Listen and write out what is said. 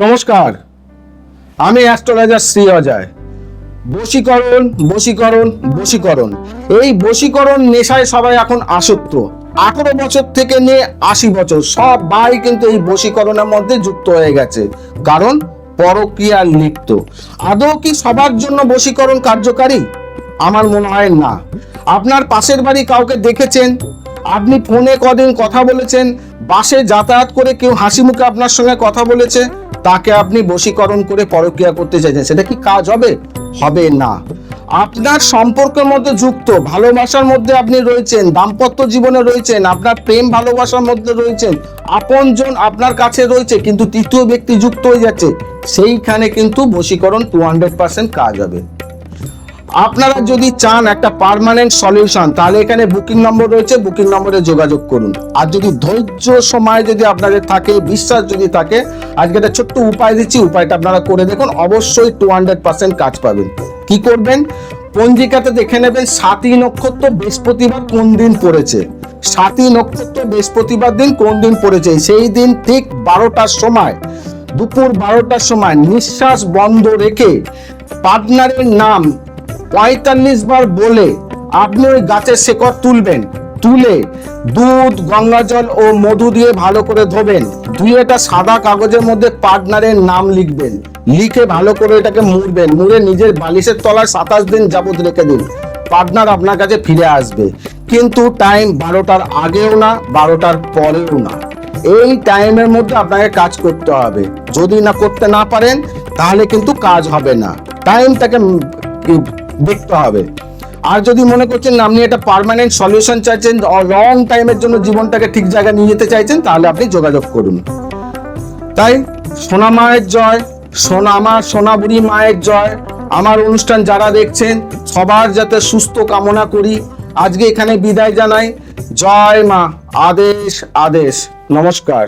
নমস্কার, আমি অ্যাস্ট্রোলজার শ্রী অজয়। বশীকরণ বশীকরণ বশীকরণ, এই বশীকরণ নেশায় সবাই এখন আসক্ত। 18 বছর থেকে নিয়ে 80 বছর সবাই কিন্তু এই বশীকরণের মধ্যে যুক্ত হয়ে গেছে, কারণ পরকীয়ায় লিপ্ত। আদৌ কি সবার জন্য বশীকরণ কার্যকারী? আমার মনে হয় না। আপনার পাশের বাড়ি কাউকে দেখেছেন, আপনি ফোনে কদিন কথা বলেছেন, বাসে যাতায়াত করে কেউ হাসি মুখে আপনার সঙ্গে কথা বলেছে, তাকে আপনি বশীকরণ করে পরকীয়া করতে চাইছেন, সেটা কি কাজ হবে? হবে না। আপনার সম্পর্কের মধ্যে যুক্ত, ভালোবাসার মধ্যে আপনি রয়েছেন, দাম্পত্য জীবনে রয়েছেন, আপনার প্রেম ভালোবাসার মধ্যে রয়েছেন, আপনজন আপনার কাছে রয়েছে, কিন্তু তৃতীয় ব্যক্তি যুক্ত হয়ে যাচ্ছে, সেইখানে কিন্তু বশীকরণ 200% কাজ হবে। আপনারা যদি চান একটা পার্মানেন্ট সলিউশন, তাহলে এখানে বুকিং নম্বর রয়েছে, বুকিং নম্বরে যোগাযোগ করুন। আর যদি ধৈর্য সময় যদি আপনাদের থাকে, বিশ্বাস যদি থাকে, আজকে একটা ছোট্ট উপায় দিচ্ছি, উপায়টা আপনারা করে দেখুন, অবশ্যই 200% কাজ পাবেন। কি করবেন? পঞ্জিকাতে দেখে নেবেন 7ই নক্ষত্র বৃহস্পতিবার কোন দিন পড়েছে। 7ই নক্ষত্র বৃহস্পতিবার দিন কোন দিন পড়েছে, সেই দিন ঠিক 12টার সময়, দুপুর 12টার সময় নিঃশ্বাস বন্ধ রেখে পার্টনারের নাম 45 বার বলে আপনি ওই গাছের শেকড় তুলবেন। তুলে দুধ, গঙ্গাজল ও মধু দিয়ে ভালো করে ধোবেন। ধুয়ে এটা সাদা কাগজের মধ্যে পার্টনারের নাম লিখবেন। লিখে ভালো করে এটাকে মুড়বেন। মুড়ে নিজের বালিশের তলায় 27 দিন যাবত রেখে দিন। পার্টনার আপনার কাছে ফিরে আসবে, কিন্তু টাইম 12টার আগেও না, 12টার পরেও না। এই টাইমের মধ্যে আপনাকে কাজ করতে হবে। যদি না করতে না পারেন, তাহলে কিন্তু কাজ হবে না। টাইমটাকে দেখতে হবে। আর যদি মনে করছেন আপনি একটা পার্মানেন্ট সলিউশন চাইছেন, লং টাইমের জন্য জীবনটাকে ঠিক জায়গায় নিয়ে যেতে চাইছেন, তাহলে আপনি যোগাযোগ করুন। তাই সোনা মায়ের জয়, আমার সোনাবুড়ি মায়ের জয়। আমার অনুষ্ঠান যারা দেখছেন সবার যাতে সুস্থ কামনা করি। আজকে এখানে বিদায় জানাই। জয় মা। আদেশ আদেশ। নমস্কার।